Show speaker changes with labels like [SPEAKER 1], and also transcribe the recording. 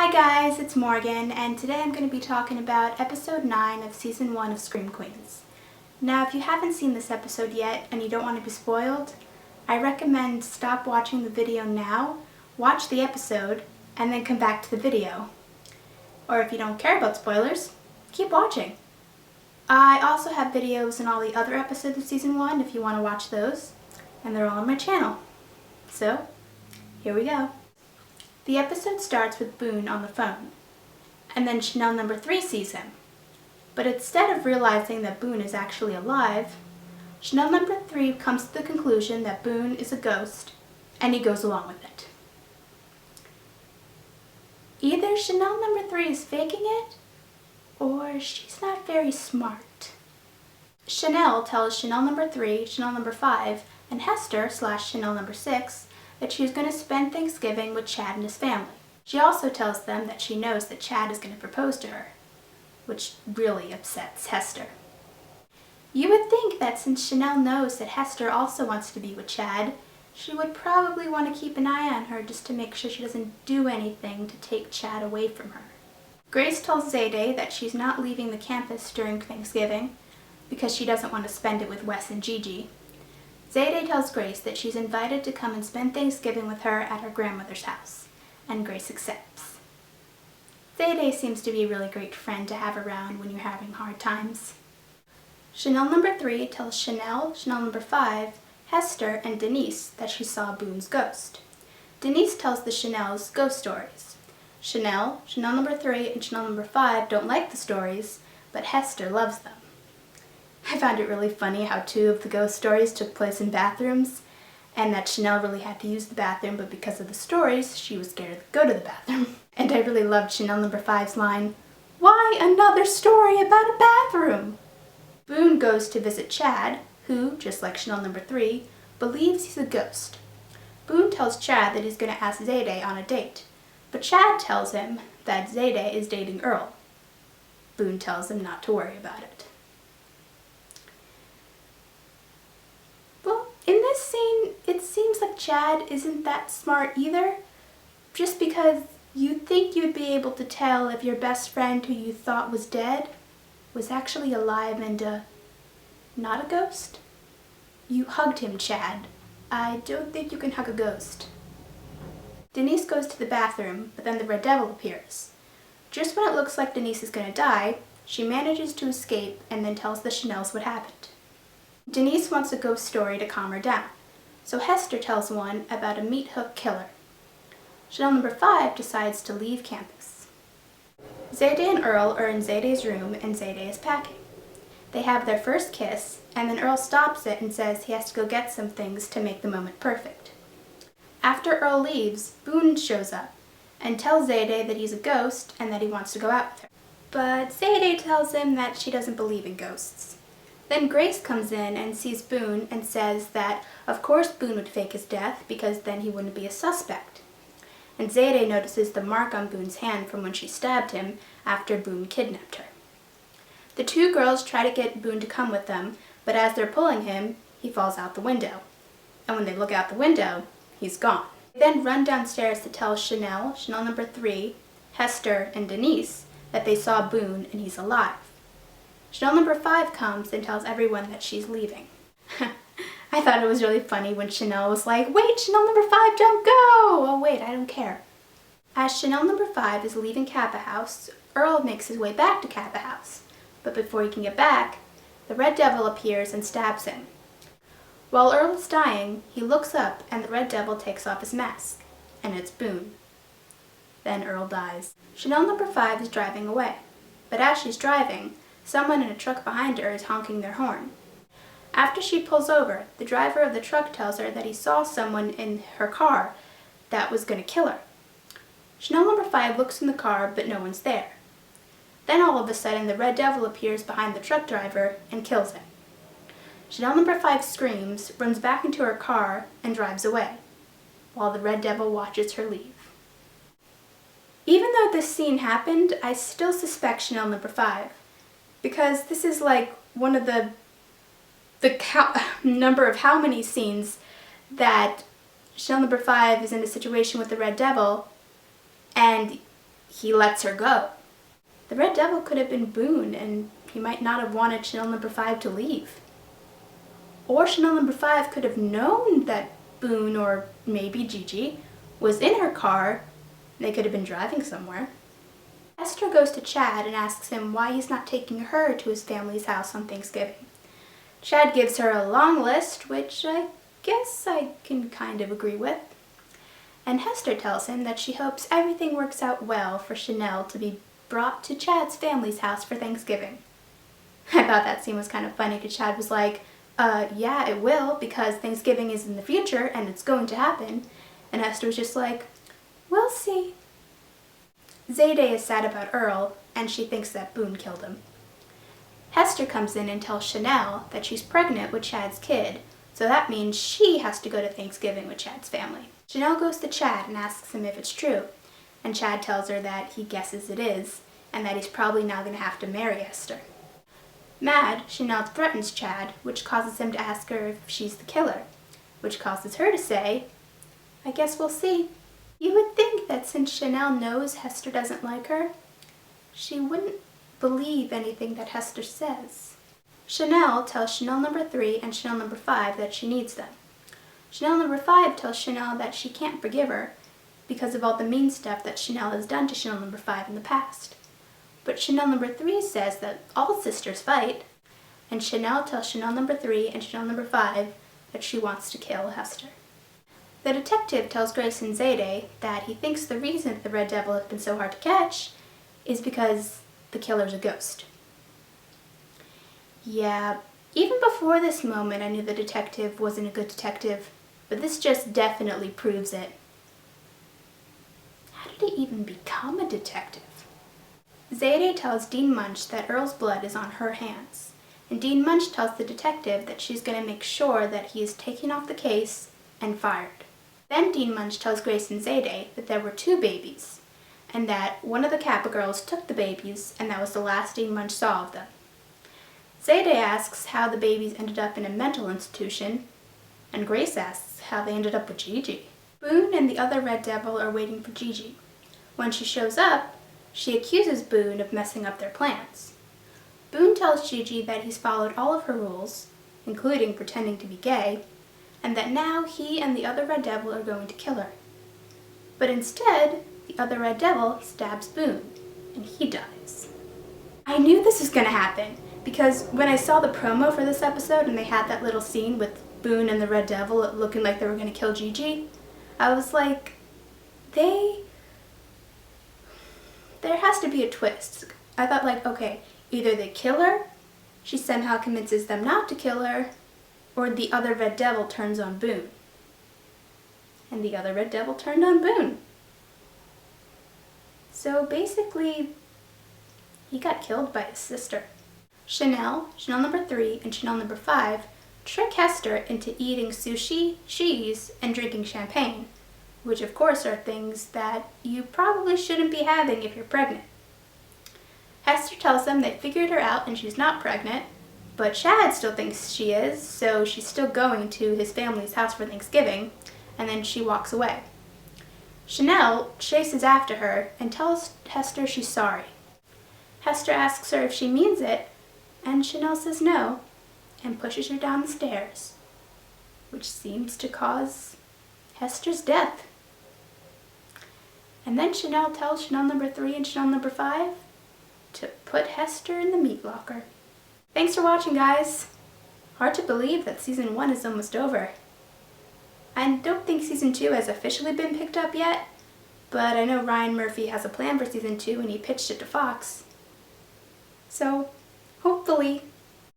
[SPEAKER 1] Hi guys, it's Morgan, and today I'm going to be talking about episode 9 of season 1 of Scream Queens. Now, if you haven't seen this episode yet and you don't want to be spoiled, I recommend stop watching the video now, watch the episode, and then come back to the video. Or if you don't care about spoilers, keep watching. I also have videos in all the other episodes of season 1 if you want to watch those, and they're all on my channel. So, here we go. The episode starts with Boone on the phone, and then Chanel number 3 sees him. But instead of realizing that Boone is actually alive, Chanel number 3 comes to the conclusion that Boone is a ghost, and he goes along with it. Either Chanel number 3 is faking it, or she's not very smart. Chanel tells Chanel number 3, Chanel number 5, and Hester / Chanel number 6 that she's going to spend Thanksgiving with Chad and his family. She also tells them that she knows that Chad is going to propose to her, which really upsets Hester. You would think that since Chanel knows that Hester also wants to be with Chad, she would probably want to keep an eye on her just to make sure she doesn't do anything to take Chad away from her. Grace tells Zayday that she's not leaving the campus during Thanksgiving because she doesn't want to spend it with Wes and Gigi. Zayday tells Grace that she's invited to come and spend Thanksgiving with her at her grandmother's house, and Grace accepts. Zayday seems to be a really great friend to have around when you're having hard times. Chanel number 3 tells Chanel number 5, Hester, and Denise that she saw Boone's ghost. Denise tells the Chanels ghost stories. Chanel number 3, and Chanel number 5 don't like the stories, but Hester loves them. I found it really funny how 2 of the ghost stories took place in bathrooms, and that Chanel really had to use the bathroom, but because of the stories, she was scared to go to the bathroom. And I really loved Chanel number 5's line, "Why another story about a bathroom?" Boone goes to visit Chad, who, just like Chanel number 3, believes he's a ghost. Boone tells Chad that he's going to ask Zayday on a date, but Chad tells him that Zayday is dating Earl. Boone tells him not to worry about it. In this scene, it seems like Chad isn't that smart either, just because you'd think you'd be able to tell if your best friend who you thought was dead was actually alive and, not a ghost. You hugged him, Chad. I don't think you can hug a ghost. Denise goes to the bathroom, but then the Red Devil appears. Just when it looks like Denise is going to die, she manages to escape and then tells the Chanels what happened. Denise wants a ghost story to calm her down, so Hester tells one about a meat hook killer. Chanel number 5 decides to leave campus. Zayday and Earl are in Zayday's room and Zayday is packing. They have their first kiss, and then Earl stops it and says he has to go get some things to make the moment perfect. After Earl leaves, Boone shows up and tells Zayday that he's a ghost and that he wants to go out with her. But Zayday tells him that she doesn't believe in ghosts. Then Grace comes in and sees Boone and says that of course Boone would fake his death because then he wouldn't be a suspect. And Zayday notices the mark on Boone's hand from when she stabbed him after Boone kidnapped her. The 2 girls try to get Boone to come with them, but as they're pulling him, he falls out the window. And when they look out the window, he's gone. They then run downstairs to tell Chanel number 3, Hester, and Denise that they saw Boone and he's alive. Chanel number 5 comes and tells everyone that she's leaving. I thought it was really funny when Chanel was like, "Wait, Chanel number 5, don't go!" Oh wait, I don't care. As Chanel number 5 is leaving Kappa House, Earl makes his way back to Kappa House. But before he can get back, the Red Devil appears and stabs him. While Earl is dying, he looks up and the Red Devil takes off his mask, and it's Boone. Then Earl dies. Chanel number 5 is driving away, but as she's driving, someone in a truck behind her is honking their horn. After she pulls over, the driver of the truck tells her that he saw someone in her car that was going to kill her. Chanel number 5 looks in the car, but no one's there. Then all of a sudden, the Red Devil appears behind the truck driver and kills him. Chanel number 5 screams, runs back into her car, and drives away, while the Red Devil watches her leave. Even though this scene happened, I still suspect Chanel number 5. Because this is like one of the number of how many scenes that Chanel number 5 is in a situation with the Red Devil, and he lets her go. The Red Devil could have been Boone, and he might not have wanted Chanel number 5 to leave. Or Chanel number 5 could have known that Boone, or maybe Gigi, was in her car. They could have been driving somewhere. Hester goes to Chad and asks him why he's not taking her to his family's house on Thanksgiving. Chad gives her a long list, which I guess I can kind of agree with. And Hester tells him that she hopes everything works out well for Chanel to be brought to Chad's family's house for Thanksgiving. I thought that scene was kind of funny because Chad was like, yeah, it will, because Thanksgiving is in the future and it's going to happen. And Hester was just like, we'll see. Zayday is sad about Earl, and she thinks that Boone killed him. Hester comes in and tells Chanel that she's pregnant with Chad's kid, so that means she has to go to Thanksgiving with Chad's family. Chanel goes to Chad and asks him if it's true, and Chad tells her that he guesses it is, and that he's probably now going to have to marry Hester. Mad, Chanel threatens Chad, which causes him to ask her if she's the killer, which causes her to say, I guess we'll see. You would think that since Chanel knows Hester doesn't like her, she wouldn't believe anything that Hester says. Chanel tells Chanel number 3 and Chanel number 5 that she needs them. Chanel number 5 tells Chanel that she can't forgive her because of all the mean stuff that Chanel has done to Chanel number 5 in the past. But Chanel number 3 says that all sisters fight, and Chanel tells Chanel number 3 and Chanel number 5 that she wants to kill Hester. The detective tells Grace and Zayday that he thinks the reason that the Red Devil has been so hard to catch is because the killer's a ghost. Yeah, even before this moment I knew the detective wasn't a good detective, but this just definitely proves it. How did he even become a detective? Zayday tells Dean Munch that Earl's blood is on her hands, and Dean Munch tells the detective that she's going to make sure that he is taken off the case and fired. Then Dean Munch tells Grace and Zayday that there were 2 babies, and that one of the Kappa girls took the babies, and that was the last Dean Munch saw of them. Zayday asks how the babies ended up in a mental institution, and Grace asks how they ended up with Gigi. Boone and the other Red Devil are waiting for Gigi. When she shows up, she accuses Boone of messing up their plans. Boone tells Gigi that he's followed all of her rules, including pretending to be gay, and that now he and the other Red Devil are going to kill her. But instead, the other Red Devil stabs Boone, and he dies. I knew this was going to happen, because when I saw the promo for this episode and they had that little scene with Boone and the Red Devil looking like they were going to kill Gigi, I was like, there has to be a twist. I thought like, okay, either they kill her, she somehow convinces them not to kill her, or the other Red Devil turns on Boone. And the other Red Devil turned on Boone. So basically, he got killed by his sister. Chanel number 3, and Chanel number 5 trick Hester into eating sushi, cheese, and drinking champagne, which of course are things that you probably shouldn't be having if you're pregnant. Hester tells them they figured her out and she's not pregnant, but Chad still thinks she is, so she's still going to his family's house for Thanksgiving, and then she walks away. Chanel chases after her and tells Hester she's sorry. Hester asks her if she means it, and Chanel says no, and pushes her down the stairs, which seems to cause Hester's death. And then Chanel tells Chanel number 3 and Chanel number 5 to put Hester in the meat locker. Thanks for watching, guys. Hard to believe that season 1 is almost over. I don't think season 2 has officially been picked up yet, but I know Ryan Murphy has a plan for season 2 and he pitched it to Fox. So, hopefully